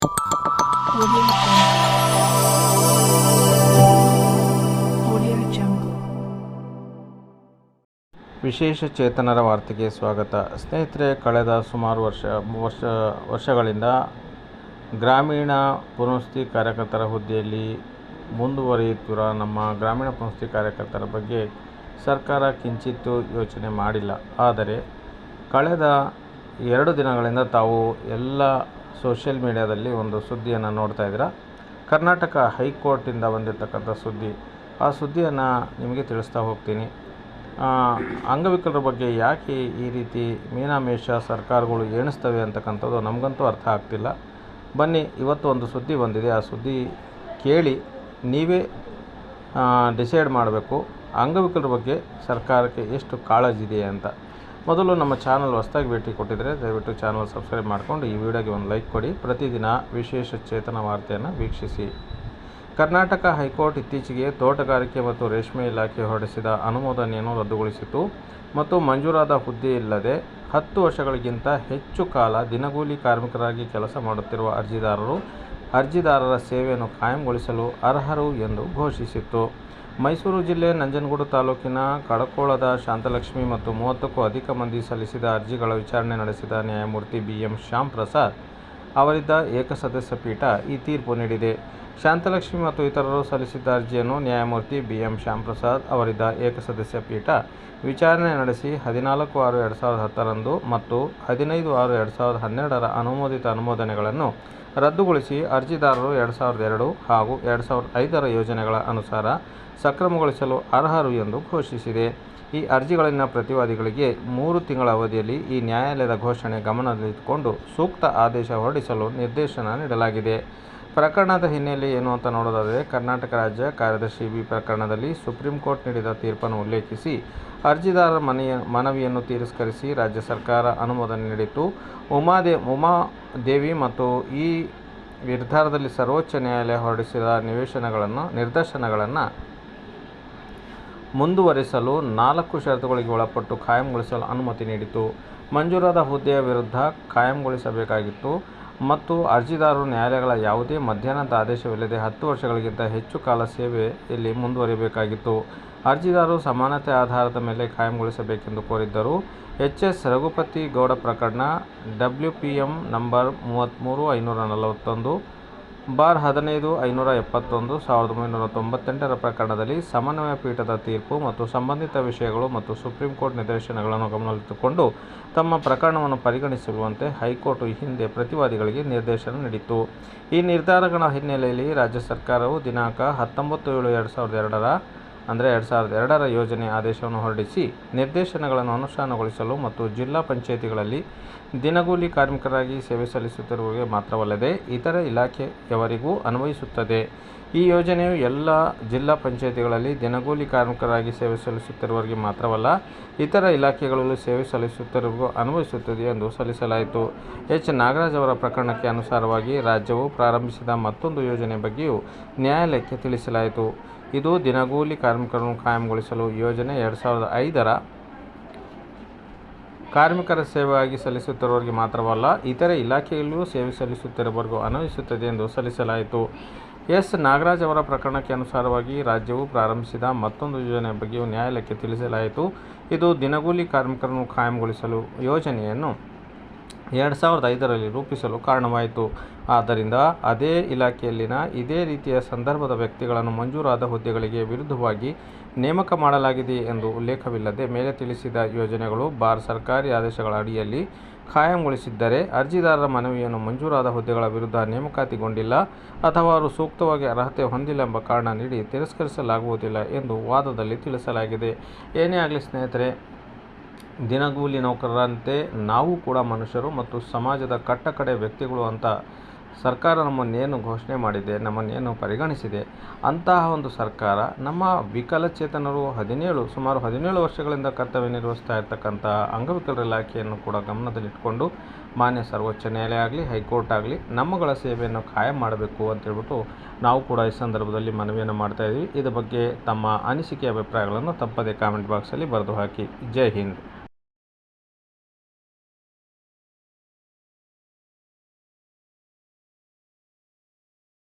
Audio Jungle. ವಿಶೇಷ ಚೇತನರ ವಾರ್ತೆಗೆ ಸ್ವಾಗತ. ಸ್ನೇಹಿತರೆ, ಕಳೆದ ಸುಮಾರು ವರ್ಷಗಳಿಂದ ಗ್ರಾಮೀಣ ಪುನರ್ವಸತಿ ಕಾರ್ಯಕರ್ತರ ಹುದ್ದೆಯಲ್ಲಿ ಮುಂದುವರಿಯುತ್ತಿರುವ ನಮ್ಮ ಗ್ರಾಮೀಣ ಪುನರ್ವಸತಿ ಕಾರ್ಯಕರ್ತರ ಬಗ್ಗೆ ಸರ್ಕಾರ ಕಿಂಚಿತ್ತೂ ಯೋಚನೆ ಮಾಡಿಲ್ಲ. ಆದರೆ ಕಳೆದ 2 ದಿನಗಳಿಂದ ತಾವು ಎಲ್ಲ ಸೋಷಿಯಲ್ ಮೀಡಿಯಾದಲ್ಲಿ ಒಂದು ಸುದ್ದಿಯನ್ನು ನೋಡ್ತಾ ಇದ್ದೀರಾ. ಕರ್ನಾಟಕ ಹೈಕೋರ್ಟಿಂದ ಬಂದಿರತಕ್ಕಂಥ ಸುದ್ದಿ. ಆ ಸುದ್ದಿಯನ್ನು ನಿಮಗೆ ತಿಳಿಸ್ತಾ ಹೋಗ್ತೀನಿ. ಅಂಗವಿಕಲರ ಬಗ್ಗೆ ಯಾಕೆ ಈ ರೀತಿ ಮೀನಾಮೇಷ ಸರ್ಕಾರಗಳು ಎಣಿಸ್ತವೆ ಅಂತಕ್ಕಂಥದ್ದು ನಮಗಂತೂ ಅರ್ಥ ಆಗ್ತಿಲ್ಲ. ಬನ್ನಿ, ಇವತ್ತು ಒಂದು ಸುದ್ದಿ ಬಂದಿದೆ. ಆ ಸುದ್ದಿ ಕೇಳಿ ನೀವೇ ಡಿಸೈಡ್ ಮಾಡಬೇಕು ಅಂಗವಿಕಲರ ಬಗ್ಗೆ ಸರ್ಕಾರಕ್ಕೆ ಎಷ್ಟು ಕಾಳಜಿ ಇದೆ ಅಂತ. ಮೊದಲು ನಮ್ಮ ಚಾನಲ್ ಹೊಸದಾಗಿ ಭೇಟಿ ಕೊಟ್ಟಿದ್ದರೆ ದಯವಿಟ್ಟು ಚಾನಲ್ ಸಬ್ಸ್ಕ್ರೈಬ್ ಮಾಡಿಕೊಂಡು ಈ ವಿಡಿಯೋಗೆ ಒಂದು ಲೈಕ್ ಕೊಡಿ. ಪ್ರತಿದಿನ ವಿಶೇಷ ಚೇತನ ವಾರ್ತೆಯನ್ನು ವೀಕ್ಷಿಸಿ. ಕರ್ನಾಟಕ ಹೈಕೋರ್ಟ್ ಇತ್ತೀಚೆಗೆ ತೋಟಗಾರಿಕೆ ಮತ್ತು ರೇಷ್ಮೆ ಇಲಾಖೆ ಹೊರಡಿಸಿದ ಅನುಮೋದನೆಯನ್ನು ರದ್ದುಗೊಳಿಸಿತು ಮತ್ತು ಮಂಜೂರಾದ ಹುದ್ದೆ ಇಲ್ಲದೆ 10 ವರ್ಷಗಳಿಗಿಂತ ಹೆಚ್ಚು ಕಾಲ ದಿನಗೂಲಿ ಕಾರ್ಮಿಕರಾಗಿ ಕೆಲಸ ಮಾಡುತ್ತಿರುವ ಅರ್ಜಿದಾರರ ಸೇವೆಯನ್ನು ಕಾಯಂಗೊಳಿಸಲು ಅರ್ಹರು ಎಂದು ಘೋಷಿಸಿತ್ತು. ಮೈಸೂರು ಜಿಲ್ಲೆ ನಂಜನಗೂಡು ತಾಲೂಕಿನ ಕಡಕೋಳದ ಶಾಂತಲಕ್ಷ್ಮಿ ಮತ್ತು 30ಕ್ಕೂ ಅಧಿಕ ಮಂದಿ ಸಲ್ಲಿಸಿದ ಅರ್ಜಿಗಳ ವಿಚಾರಣೆ ನಡೆಸಿದ ನ್ಯಾಯಮೂರ್ತಿ BM ಶ್ಯಾಂಪ್ರಸಾದ್ ಅವರಿದ್ದ ಏಕಸದಸ್ಯ ಪೀಠ ಈ ತೀರ್ಪು ನೀಡಿದೆ. ಶಾಂತಲಕ್ಷ್ಮಿ ಮತ್ತು ಇತರರು ಸಲ್ಲಿಸಿದ್ದ ಅರ್ಜಿಯನ್ನು ನ್ಯಾಯಮೂರ್ತಿ BM ಶ್ಯಾಂಪ್ರಸಾದ್ ಅವರಿದ್ದ ಏಕಸದಸ್ಯ ಪೀಠ ವಿಚಾರಣೆ ನಡೆಸಿ 14/6/2010 ರಂದು ಮತ್ತು 15/6/2012 ಅನುಮೋದಿತ ಅನುಮೋದನೆಗಳನ್ನು ರದ್ದುಗೊಳಿಸಿ ಅರ್ಜಿದಾರರು 2002 ಹಾಗೂ 2005 ಯೋಜನೆಗಳ ಅನುಸಾರ ಸಕ್ರಮಗೊಳಿಸಲು ಅರ್ಹರು ಎಂದು ಘೋಷಿಸಿದೆ. ಈ ಅರ್ಜಿಗಳಲ್ಲಿನ ಪ್ರತಿವಾದಿಗಳಿಗೆ 3 ತಿಂಗಳ ಅವಧಿಯಲ್ಲಿ ಈ ನ್ಯಾಯಾಲಯದ ಘೋಷಣೆ ಗಮನದಲ್ಲಿಟ್ಟುಕೊಂಡು ಸೂಕ್ತ ಆದೇಶ ಹೊರಡಿಸಲು ನಿರ್ದೇಶನ ನೀಡಲಾಗಿದೆ. ಪ್ರಕರಣದ ಹಿನ್ನೆಲೆ ಏನು ಅಂತ ನೋಡೋದಾದರೆ, ಕರ್ನಾಟಕ ರಾಜ್ಯ ಕಾರ್ಯದರ್ಶಿ ಬಿ ಪ್ರಕರಣದಲ್ಲಿ ಸುಪ್ರೀಂ ಕೋರ್ಟ್ ನೀಡಿದ ತೀರ್ಪನ್ನು ಉಲ್ಲೇಖಿಸಿ ಅರ್ಜಿದಾರರ ಮನವಿಯನ್ನು ತಿರಸ್ಕರಿಸಿ ರಾಜ್ಯ ಸರ್ಕಾರ ಅನುಮೋದನೆ ನೀಡಿತು. ಉಮಾದೇವಿ ಮತ್ತು ಈ ನಿರ್ಧಾರದಲ್ಲಿ ಸರ್ವೋಚ್ಚ ನ್ಯಾಯಾಲಯ ಹೊರಡಿಸಿದ ನಿರ್ದೇಶನಗಳನ್ನು ಮುಂದುವರಿಸಲು 4 ಷರತ್ತುಗಳಿಗೆ ಒಳಪಟ್ಟು ಕಾಯಂಗೊಳಿಸಲು ಅನುಮತಿ ನೀಡಿತು. ಮಂಜೂರಾದ ಹುದ್ದೆಯ ವಿರುದ್ಧ ಕಾಯಂಗೊಳಿಸಬೇಕಾಗಿತ್ತು ಮತ್ತು ಅರ್ಜಿದಾರರು ನ್ಯಾಯಾಲಯಗಳ ಯಾವುದೇ ಮಧ್ಯಾಹ್ನದ ಆದೇಶವಿಲ್ಲದೆ 10 ವರ್ಷಗಳಿಗಿಂತ ಹೆಚ್ಚು ಕಾಲ ಸೇವೆಯಲ್ಲಿ ಮುಂದುವರಿಯಬೇಕಾಗಿತ್ತು. ಅರ್ಜಿದಾರರು ಸಮಾನತೆ ಆಧಾರದ ಮೇಲೆ ಕಾಯಂಗೊಳಿಸಬೇಕೆಂದು ಕೋರಿದ್ದರು. HS ರಘುಪತಿ ಗೌಡ ಪ್ರಕರಣ WPM ನಂಬರ್ 33-541/15/571 1998 ಪ್ರಕರಣದಲ್ಲಿ ಸಮನ್ವಯ ಪೀಠದ ತೀರ್ಪು ಮತ್ತು ಸಂಬಂಧಿತ ವಿಷಯಗಳು ಮತ್ತು ಸುಪ್ರೀಂ ಕೋರ್ಟ್ ನಿರ್ದೇಶನಗಳನ್ನು ಗಮನದಲ್ಲಿಟ್ಟುಕೊಂಡು ತಮ್ಮ ಪ್ರಕರಣವನ್ನು ಪರಿಗಣಿಸುವಂತೆ ಹೈಕೋರ್ಟ್ ಈ ಹಿಂದೆ ಪ್ರತಿವಾದಿಗಳಿಗೆ ನಿರ್ದೇಶನ ನೀಡಿತು. ಈ ನಿರ್ಧಾರಗಳ ಹಿನ್ನೆಲೆಯಲ್ಲಿ ರಾಜ್ಯ ಸರ್ಕಾರವು ದಿನಾಂಕ 19/7/2002 ಯೋಜನೆ ಆದೇಶವನ್ನು ಹೊರಡಿಸಿ ನಿರ್ದೇಶನಗಳನ್ನು ಅನುಷ್ಠಾನಗೊಳಿಸಲು ಮತ್ತು ಜಿಲ್ಲಾ ಪಂಚಾಯಿತಿಗಳಲ್ಲಿ ದಿನಗೂಲಿ ಕಾರ್ಮಿಕರಾಗಿ ಸೇವೆ ಸಲ್ಲಿಸುತ್ತಿರುವವರಿಗೆ ಮಾತ್ರವಲ್ಲದೆ ಇತರೆ ಇಲಾಖೆಯವರಿಗೂ ಅನ್ವಯಿಸುತ್ತದೆ. ಈ ಯೋಜನೆಯು ಎಲ್ಲ ಜಿಲ್ಲಾ ಪಂಚಾಯಿತಿಗಳಲ್ಲಿ ದಿನಗೂಲಿ ಕಾರ್ಮಿಕರಾಗಿ ಸೇವೆ ಸಲ್ಲಿಸುತ್ತಿರುವವರಿಗೆ ಮಾತ್ರವಲ್ಲ, ಇತರ ಇಲಾಖೆಗಳಲ್ಲೂ ಸೇವೆ ಸಲ್ಲಿಸುತ್ತಿರುವವರಿಗೂ ಅನ್ವಯಿಸುತ್ತದೆ ಎಂದು ಸಲ್ಲಿಸಲಾಯಿತು. ನಾಗರಾಜ್ ಅವರ ಪ್ರಕರಣಕ್ಕೆ ಅನುಸಾರವಾಗಿ ರಾಜ್ಯವು ಪ್ರಾರಂಭಿಸಿದ ಮತ್ತೊಂದು ಯೋಜನೆ ಬಗ್ಗೆಯೂ ನ್ಯಾಯಾಲಯಕ್ಕೆ ತಿಳಿಸಲಾಯಿತು. ಇದು ದಿನಗೂಲಿ ಕಾರ್ಮಿಕರನ್ನು ಕಾಯಂಗೊಳಿಸಲು ಯೋಜನೆ 2005 ಕಾರ್ಮಿಕರ ಸೇವೆಯಾಗಿ ಸಲ್ಲಿಸುತ್ತಿರುವವರಿಗೆ ಮಾತ್ರವಲ್ಲ, ಇತರೆ ಇಲಾಖೆಯಲ್ಲೂ ಸೇವೆ ಸಲ್ಲಿಸುತ್ತಿರುವವರಿಗೂ ಅನ್ವಯಿಸುತ್ತದೆ ಎಂದು ಸಲ್ಲಿಸಲಾಯಿತು. ನಾಗರಾಜ್ ಅವರ ಪ್ರಕರಣಕ್ಕೆ ಅನುಸಾರವಾಗಿ ರಾಜ್ಯವು ಪ್ರಾರಂಭಿಸಿದ ಮತ್ತೊಂದು ಯೋಜನೆ ಬಗ್ಗೆಯೂ ನ್ಯಾಯಾಲಯಕ್ಕೆ ತಿಳಿಸಲಾಯಿತು. ಇದು ದಿನಗೂಲಿ ಕಾರ್ಮಿಕರನ್ನು ಕಾಯಂಗೊಳಿಸಲು ಯೋಜನೆಯನ್ನು 2005ರಲ್ಲಿ ರೂಪಿಸಲು ಕಾರಣವಾಯಿತು. ಆದ್ದರಿಂದ ಅದೇ ಇಲಾಖೆಯಲ್ಲಿನ ಇದೇ ರೀತಿಯ ಸಂದರ್ಭದ ವ್ಯಕ್ತಿಗಳನ್ನು ಮಂಜೂರಾದ ಹುದ್ದೆಗಳಿಗೆ ವಿರುದ್ಧವಾಗಿ ನೇಮಕ ಮಾಡಲಾಗಿದೆ ಎಂದು ಉಲ್ಲೇಖವಿಲ್ಲದೆ ಮೇಲೆ ತಿಳಿಸಿದ ಯೋಜನೆಗಳು ಸರ್ಕಾರಿ ಆದೇಶಗಳ ಅಡಿಯಲ್ಲಿ ಕಾಯಂಗೊಳಿಸಿದ್ದರೆ ಅರ್ಜಿದಾರರ ಮನವಿಯನ್ನು ಮಂಜೂರಾದ ಹುದ್ದೆಗಳ ವಿರುದ್ಧ ನೇಮಕಾತಿಗೊಂಡಿಲ್ಲ ಅಥವಾ ಅವರು ಸೂಕ್ತವಾಗಿ ಅರ್ಹತೆ ಹೊಂದಿಲ್ಲ ಎಂಬ ಕಾರಣ ನೀಡಿ ತಿರಸ್ಕರಿಸಲಾಗುವುದಿಲ್ಲ ಎಂದು ವಾದದಲ್ಲಿ ತಿಳಿಸಲಾಗಿದೆ. ಏನೇ ಆಗಲಿ ಸ್ನೇಹಿತರೆ, ದಿನಗೂಲಿ ನೌಕರರಂತೆ ನಾವು ಕೂಡ ಮನುಷ್ಯರು ಮತ್ತು ಸಮಾಜದ ಕಟ್ಟಕಡೆ ವ್ಯಕ್ತಿಗಳು ಅಂತ ಸರ್ಕಾರ ನಮ್ಮನ್ನೇನು ಘೋಷಣೆ ಮಾಡಿದೆ, ನಮ್ಮನ್ನೇನು ಪರಿಗಣಿಸಿದೆ, ಅಂತಹ ಒಂದು ಸರ್ಕಾರ ನಮ್ಮ ವಿಕಲಚೇತನರು ಸುಮಾರು 17 ವರ್ಷಗಳಿಂದ ಕರ್ತವ್ಯ ನಿರ್ವಹಿಸ್ತಾ ಇರ್ತಕ್ಕಂಥ ಅಂಗವಿಕಲರ ಇಲಾಖೆಯನ್ನು ಕೂಡ ಗಮನದಲ್ಲಿಟ್ಟುಕೊಂಡು ಮಾನ್ಯ ಸರ್ವೋಚ್ಚ ನ್ಯಾಯಾಲಯ ಆಗಲಿ ಹೈಕೋರ್ಟ್ ಆಗಲಿ ನಮ್ಮಗಳ ಸೇವೆಯನ್ನು ಕಾಯಂ ಮಾಡಬೇಕು ಅಂತೇಳ್ಬಿಟ್ಟು ನಾವು ಕೂಡ ಈ ಸಂದರ್ಭದಲ್ಲಿ ಮನವಿಯನ್ನು ಮಾಡ್ತಾಯಿದ್ವಿ. ಇದ್ರ ಬಗ್ಗೆ ತಮ್ಮ ಅನಿಸಿಕೆ ಅಭಿಪ್ರಾಯಗಳನ್ನು ತಪ್ಪದೇ ಕಾಮೆಂಟ್ ಬಾಕ್ಸಲ್ಲಿ ಬರೆದು ಹಾಕಿ. ಜೈ ಹಿಂದ್.